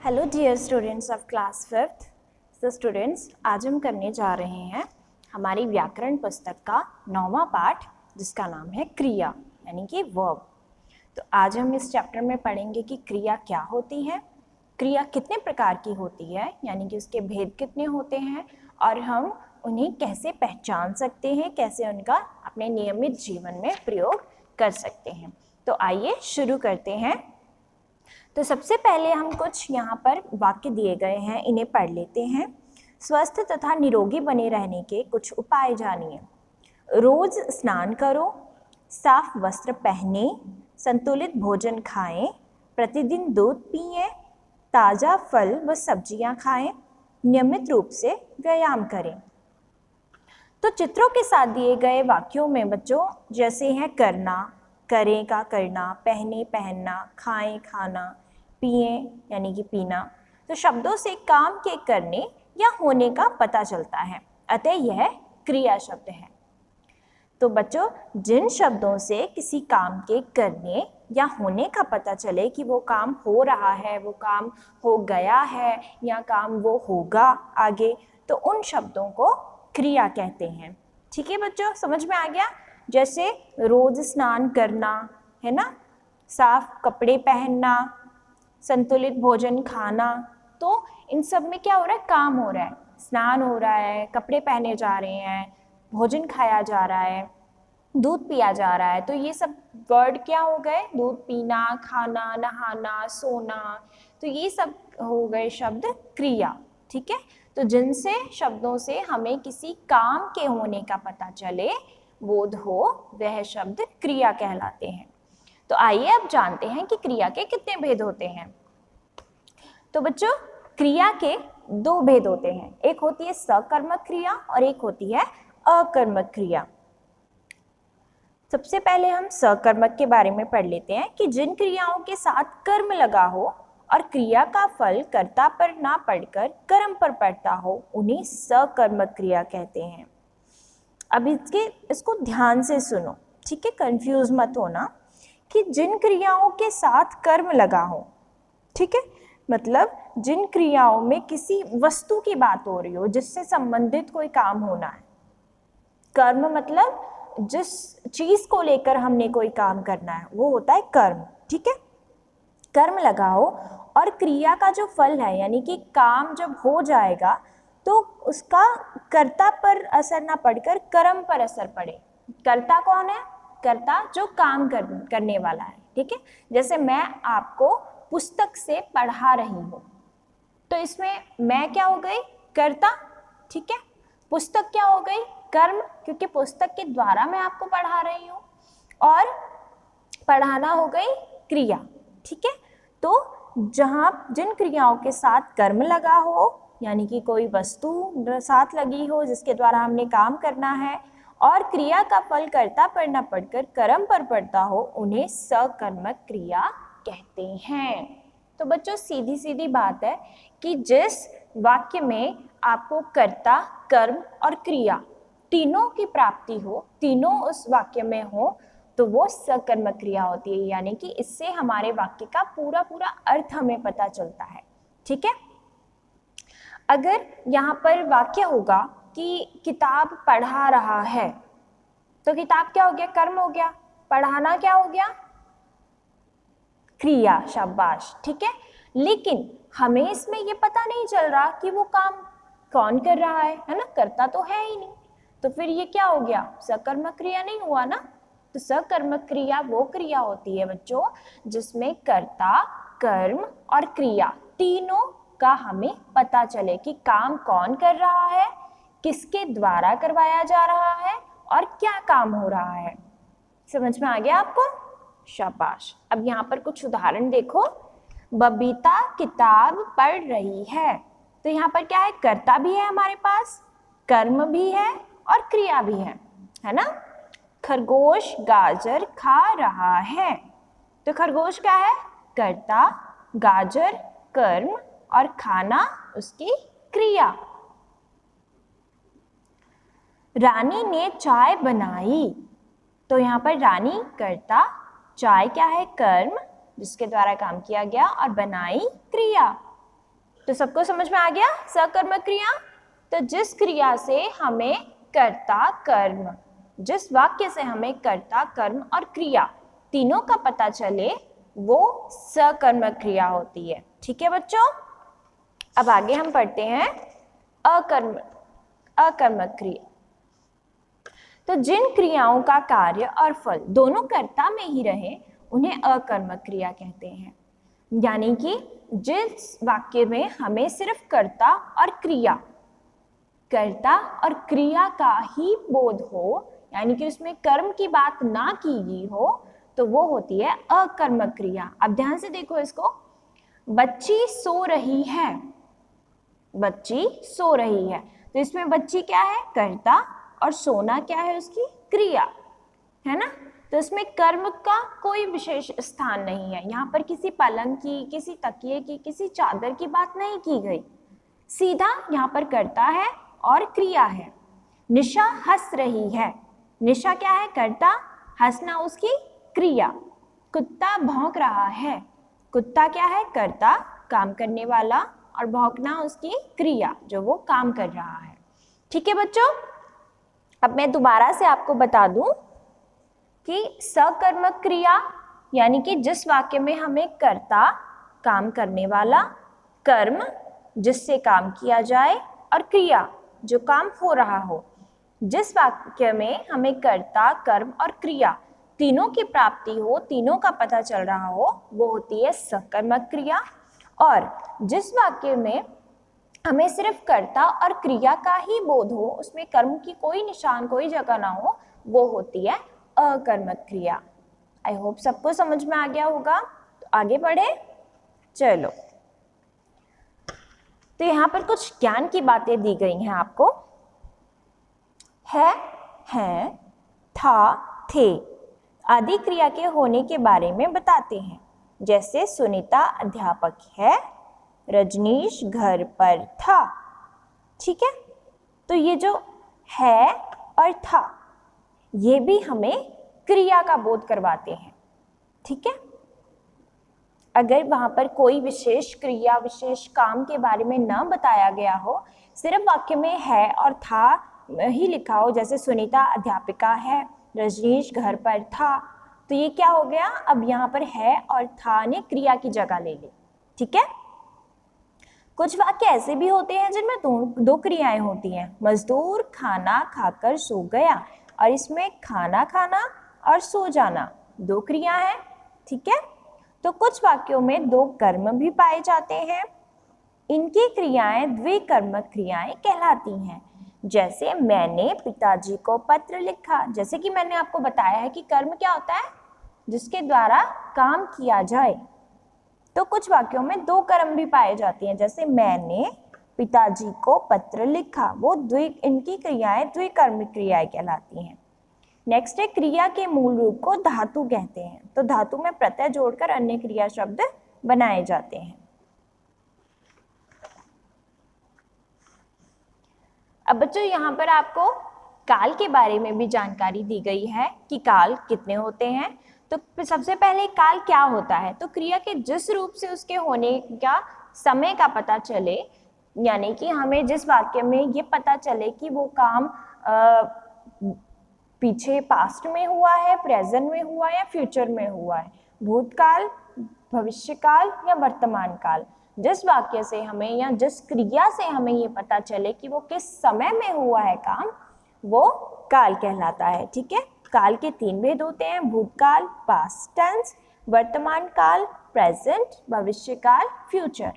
Hello dear students of class 5th। तो students, आज हम करने जा रहे हैं हमारी व्याकरण पुस्तक का 9वां पाठ, जिसका नाम है क्रिया यानी कि वर्ब। तो आज हम इस चैप्टर में पढ़ेंगे कि क्रिया क्या होती है, क्रिया कितने प्रकार की होती है यानी कि उसके भेद कितने होते हैं, और हम उन्हें कैसे पहचान सकते हैं, कैसे उनका अपने नियमित जीवन में प्रयोग कर सकते हैं। तो आइए शुरू करते हैं। तो सबसे पहले हम कुछ यहाँ पर वाक्य दिए गए हैं, इन्हें पढ़ लेते हैं। स्वस्थ तथा निरोगी बने रहने के कुछ उपाय जानिए। रोज स्नान करो, साफ वस्त्र पहने, संतुलित भोजन खाएं, प्रतिदिन दूध पिएं, ताज़ा फल व सब्जियां खाएं, नियमित रूप से व्यायाम करें। तो चित्रों के साथ दिए गए वाक्यों में बच्चों जैसे हैं करना, करें का करना, पहने पहनना, खाएं खाना, पिए यानी कि पीना, तो शब्दों से काम के करने या होने का पता चलता है, अतः यह क्रिया शब्द है। तो बच्चों, जिन शब्दों से किसी काम के करने या होने का पता चले कि वो काम हो रहा है, वो काम हो गया है या काम वो होगा आगे, तो उन शब्दों को क्रिया कहते हैं। ठीक है बच्चों, समझ में आ गया? जैसे रोज स्नान करना है ना, साफ कपड़े पहनना, संतुलित भोजन खाना, तो इन सब में क्या हो रहा है? काम हो रहा है, स्नान हो रहा है, कपड़े पहने जा रहे हैं, भोजन खाया जा रहा है, दूध पिया जा रहा है। तो ये सब वर्ड क्या हो गए? दूध पीना, खाना, नहाना, सोना, तो ये सब हो गए शब्द क्रिया। ठीक है, तो जिनसे शब्दों से हमें किसी काम के होने का पता चले, बोध हो, वह शब्द क्रिया कहलाते हैं। तो आइए अब जानते हैं कि क्रिया के कितने भेद होते हैं। तो बच्चों, क्रिया के दो भेद होते हैं, एक होती है सकर्मक क्रिया और एक होती है अकर्मक क्रिया। सबसे पहले हम सकर्मक के बारे में पढ़ लेते हैं कि जिन क्रियाओं के साथ कर्म लगा हो और क्रिया का फल कर्ता पर ना पड़कर कर्म पर पड़ता हो, उन्हें सकर्मक क्रिया कहते हैं। अब इसको ध्यान से सुनो, ठीक है, कंफ्यूज मत होना, कि जिन क्रियाओं के साथ कर्म लगा हो, ठीक है, मतलब जिन क्रियाओं में किसी वस्तु की बात हो रही हो, जिससे संबंधित कोई काम होना है। कर्म मतलब जिस चीज को लेकर हमने कोई काम करना है, वो होता है कर्म। ठीक है, कर्म लगा हो और क्रिया का जो फल है यानी कि काम जब हो जाएगा तो उसका कर्ता पर असर ना पड़कर कर्म पर असर पड़े। कर्ता कौन है? कर्ता जो काम करने वाला है। ठीक है, जैसे मैं आपको पुस्तक से पढ़ा रही हूँ, तो इसमें मैं क्या हो गई? कर्ता। ठीक है, पुस्तक क्या हो गई? कर्म, क्योंकि पुस्तक के द्वारा मैं आपको पढ़ा रही हूँ, और पढ़ाना हो गई क्रिया। ठीक है, तो जिन क्रियाओं के साथ कर्म लगा हो यानी कि कोई वस्तु साथ लगी हो जिसके द्वारा हमने काम करना है, और क्रिया का फल कर्ता पर न पड़कर कर्म पर पड़ता हो, उन्हें सकर्मक क्रिया कहते हैं। तो बच्चों, सीधी सीधी बात है कि जिस वाक्य में आपको कर्ता, कर्म और क्रिया तीनों की प्राप्ति हो, तीनों उस वाक्य में हो, तो वो सकर्मक क्रिया होती है, यानी कि इससे हमारे वाक्य का पूरा पूरा अर्थ हमें पता चलता है। ठीक है, अगर यहाँ पर वाक्य होगा कि किताब पढ़ा रहा है, तो किताब क्या हो गया? कर्म हो गया। पढ़ाना क्या हो गया? क्रिया। शाबाश। ठीक है, लेकिन हमें इसमें ये पता नहीं चल रहा कि वो काम कौन कर रहा है ना, कर्ता तो है ही नहीं, तो फिर ये क्या हो गया? सकर्मक क्रिया नहीं हुआ ना। तो सकर्मक क्रिया वो क्रिया होती है बच्चों जिसमें कर्ता, कर्म और क्रिया तीनों का हमें पता चले कि काम कौन कर रहा है, किसके द्वारा करवाया जा रहा है और क्या काम हो रहा है। समझ में आ गया आपको? शाबाश। अब यहाँ पर कुछ उदाहरण देखो। बबीता किताब पढ़ रही है, तो यहाँ पर क्या है? कर्ता भी है हमारे पास, कर्म भी है और क्रिया भी है ना। खरगोश गाजर खा रहा है, तो खरगोश क्या है? कर्ता, गाजर कर्म और खाना उसकी क्रिया। रानी ने चाय बनाई, तो यहाँ पर रानी कर्ता, चाय क्या है? कर्म जिसके द्वारा काम किया गया, और बनाई क्रिया। तो सबको समझ में आ गया सकर्मक क्रिया। तो जिस क्रिया से हमें कर्ता कर्म, जिस वाक्य से हमें कर्ता कर्म और क्रिया तीनों का पता चले वो सकर्मक क्रिया होती है। ठीक है बच्चों, अब आगे हम पढ़ते हैं अकर्मक क्रिया। तो जिन क्रियाओं का कार्य और फल दोनों कर्ता में ही रहे उन्हें अकर्मक क्रिया कहते हैं। यानी कि जिस वाक्य में हमें सिर्फ कर्ता और क्रिया का ही बोध हो, यानी कि उसमें कर्म की बात ना की गई हो, तो वो होती है अकर्मक क्रिया। अब ध्यान से देखो इसको, बच्ची सो रही है, बच्ची सो रही है, तो इसमें बच्ची क्या है? कर्ता, और सोना क्या है? उसकी क्रिया, है ना। तो इसमें कर्म का कोई विशेष स्थान नहीं है। यहाँ पर किसी पलंग की, किसी तकिए की, किसी चादर की बात नहीं की गई, सीधा यहाँ पर कर्ता है और क्रिया है। निशा हंस रही है, निशा क्या है? कर्ता, हंसना उसकी क्रिया। कुत्ता भौंक रहा है, कुत्ता क्या है? कर्ता, काम करने वाला, और भौंकना उसकी क्रिया, जो वो काम कर रहा है। ठीक है बच्चों, अब मैं दोबारा से आपको बता दूं कि सकर्मक क्रिया यानी कि जिस वाक्य में हमें कर्ता, काम करने वाला, कर्म जिससे काम किया जाए, और क्रिया जो काम हो रहा हो, जिस वाक्य में हमें कर्ता, कर्म और क्रिया तीनों की प्राप्ति हो, तीनों का पता चल रहा हो, वो होती है सकर्मक क्रिया। और जिस वाक्य में हमें सिर्फ कर्ता और क्रिया का ही बोध हो, उसमें कर्म की कोई निशान, कोई जगह ना हो, वो होती है अकर्मक क्रिया। आई होप सबको समझ में आ गया होगा। तो आगे बढ़े, चलो। तो यहाँ पर कुछ ज्ञान की बातें दी गई हैं आपको। है, हैं, था, थे आदि क्रिया के होने के बारे में बताते हैं। जैसे सुनीता अध्यापक है, रजनीश घर पर था। ठीक है, तो ये जो है और था ये भी हमें क्रिया का बोध करवाते हैं। ठीक है, अगर वहां पर कोई विशेष क्रिया, विशेष काम के बारे में ना बताया गया हो, सिर्फ वाक्य में है और था ही लिखा हो, जैसे सुनीता अध्यापिका है, रजनीश घर पर था, तो ये क्या हो गया? अब यहाँ पर है और था ने क्रिया की जगह ले ली। ठीक है, कुछ वाक्य ऐसे भी होते हैं जिनमें दो क्रियाएं होती हैं। मजदूर खाना खाकर सो गया, और इसमें खाना खाना और सो जाना दो क्रिया है। ठीक है, तो कुछ वाक्यों में दो कर्म भी पाए जाते हैं, इनकी क्रियाएं द्विकर्मक क्रियाएं कहलाती हैं। जैसे मैंने पिताजी को पत्र लिखा, जैसे कि मैंने आपको बताया है कि कर्म क्या होता है? जिसके द्वारा काम किया जाए। तो कुछ वाक्यों में दो कर्म भी पाए जाती हैं, जैसे मैंने पिताजी को पत्र लिखा, वो इनकी क्रियाएं द्विकर्मक क्रियाएं कहलाती हैं। नेक्स्ट है, क्रिया के मूल रूप को धातु कहते हैं। तो धातु में प्रत्यय जोड़कर अन्य क्रिया शब्द बनाए जाते हैं। अब बच्चों यहाँ पर आपको काल के बारे में भी जानकारी दी गई है कि काल कितने होते हैं। तो सबसे पहले काल क्या होता है? तो क्रिया के जिस रूप से उसके होने का समय का पता चले, यानी कि हमें जिस वाक्य में ये पता चले कि वो काम पीछे पास्ट में हुआ है, प्रेजेंट में हुआ है या फ्यूचर में हुआ है, भूतकाल, भविष्यकाल या वर्तमान काल, जिस वाक्य से हमें या जिस क्रिया से हमें ये पता चले कि वो किस समय में हुआ है काम, वो काल कहलाता है। ठीक है, काल के तीन भेद होते हैं, भूतकाल, पास्ट टेंस, वर्तमान काल, प्रेजेंट, भविष्यकाल, फ्यूचर।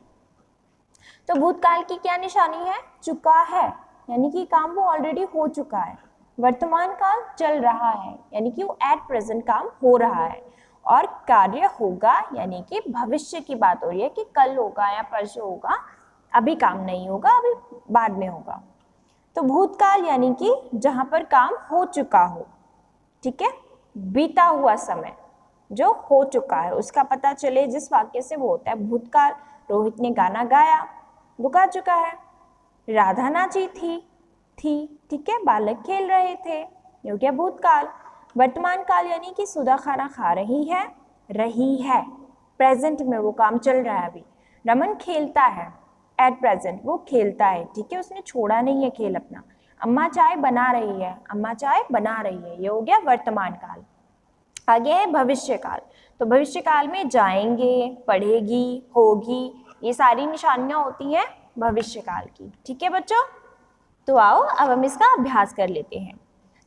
तो भूतकाल की क्या निशानी है? चुका है, यानी कि काम वो ऑलरेडी हो चुका है। वर्तमान काल चल रहा है, यानी कि वो एट प्रेजेंट काम हो रहा है। और कार्य होगा, यानी कि भविष्य की बात हो रही है कि कल होगा या परसों होगा, अभी काम नहीं होगा, अभी बाद में होगा। तो भूतकाल यानी कि जहां पर काम हो चुका हो। ठीक है, बीता हुआ समय जो हो चुका है उसका पता चले जिस वाक्य से, वो होता है भूतकाल। रोहित ने गाना गाया, वो गा चुका है। राधा नाची थी। ठीक है, बालक खेल रहे थे, ये हो गया भूतकाल। वर्तमान काल यानी कि सुधा खाना खा रही है, प्रेजेंट में वो काम चल रहा है अभी। रमन खेलता है, एट प्रेजेंट वो खेलता है, ठीक है, उसने छोड़ा नहीं है खेल अपना। अम्मा चाय बना रही है, अम्मा चाय बना रही है, ये हो गया वर्तमान काल। आगे है भविष्य काल। तो भविष्य काल में जाएंगे, पढ़ेगी, होगी, ये सारी निशानियां होती हैं भविष्य काल की, ठीक है बच्चों। तो आओ अब हम इसका अभ्यास कर लेते हैं।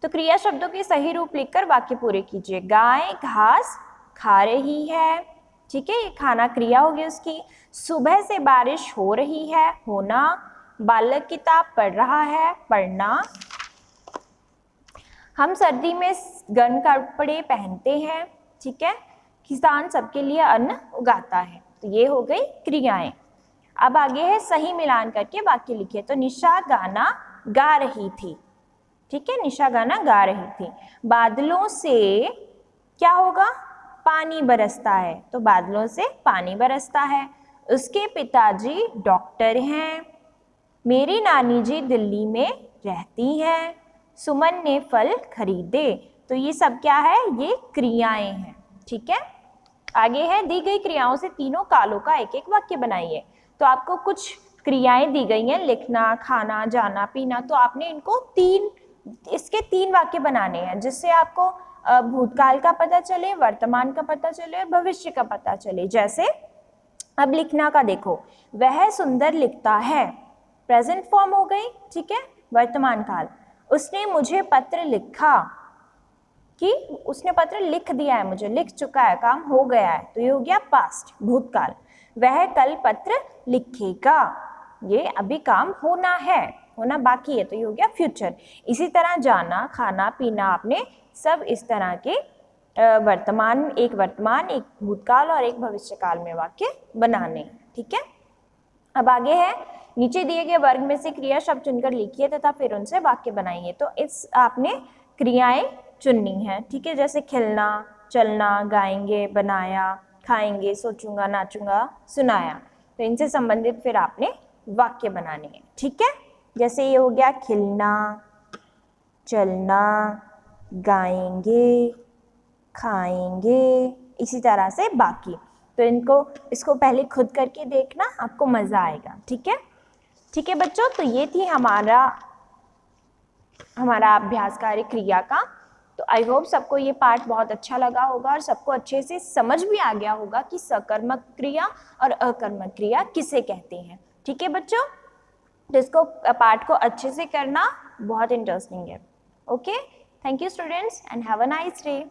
तो क्रिया शब्दों के सही रूप लिखकर वाक्य पूरे कीजिए। गाय घास खा रही है, ठीक है, ये खाना क्रिया होगी उसकी। सुबह से बारिश हो रही है, होना। बालक किताब पढ़ रहा है, पढ़ना। हम सर्दी में गर्म कपड़े पहनते हैं, ठीक है। किसान सबके लिए अन्न उगाता है। तो ये हो गई क्रियाएं। अब आगे है सही मिलान करके वाक्य लिखिए। तो निशा गाना गा रही थी, ठीक है, निशा गाना गा रही थी। बादलों से क्या होगा, पानी बरसता है, तो बादलों से पानी बरसता है। उसके पिताजी डॉक्टर हैं। मेरी नानी जी दिल्ली में रहती हैं। सुमन ने फल खरीदे। तो ये सब क्या है, ये क्रियाएं हैं, ठीक है। आगे है दी गई क्रियाओं से तीनों कालों का एक एक वाक्य बनाइए। तो आपको कुछ क्रियाएं दी गई हैं, लिखना, खाना, जाना, पीना। तो आपने इनको इसके तीन वाक्य बनाने हैं, जिससे आपको भूतकाल का पता चले, वर्तमान का पता चले, भविष्य का पता चले। जैसे अब लिखना का देखो, वह सुंदर लिखता है, प्रेजेंट फॉर्म हो गई, ठीक है, वर्तमान काल। उसने मुझे पत्र लिखा, कि उसने पत्र लिख दिया है, मुझे लिख चुका है, काम हो गया है, तो ये हो गया पास्ट, भूतकाल। वह कल पत्र लिखेगा, ये अभी काम होना है, होना बाकी है, तो ये हो गया फ्यूचर। इसी तरह जाना, खाना, पीना, आपने सब इस तरह के वर्तमान, एक भूतकाल और एक भविष्य काल में वाक्य बनाने, ठीक है। अब आगे है नीचे दिए गए वर्ग में से क्रिया शब्द चुनकर लिखिए तथा फिर उनसे वाक्य बनाइए। तो इस आपने क्रियाएं चुननी है, ठीक है, जैसे खिलना, चलना, गाएंगे, बनाया, खाएंगे, सोचूंगा, नाचूंगा, सुनाया। तो इनसे संबंधित फिर आपने वाक्य बनाने हैं, ठीक है। जैसे ये हो गया खिलना, चलना, गाएंगे, खाएंगे, इसी तरह से बाकी। तो इसको पहले खुद करके देखना, आपको मजा आएगा, ठीक है। ठीक है बच्चों, तो ये थी हमारा अभ्यास कार्य क्रिया का। तो आई होप सबको ये पार्ट बहुत अच्छा लगा होगा और सबको अच्छे से समझ भी आ गया होगा कि सकर्मक क्रिया और अकर्मक क्रिया किसे कहते हैं, ठीक है बच्चों। तो इसको पार्ट को अच्छे से करना बहुत इंटरेस्टिंग है। Okay, thank you students and have a nice day.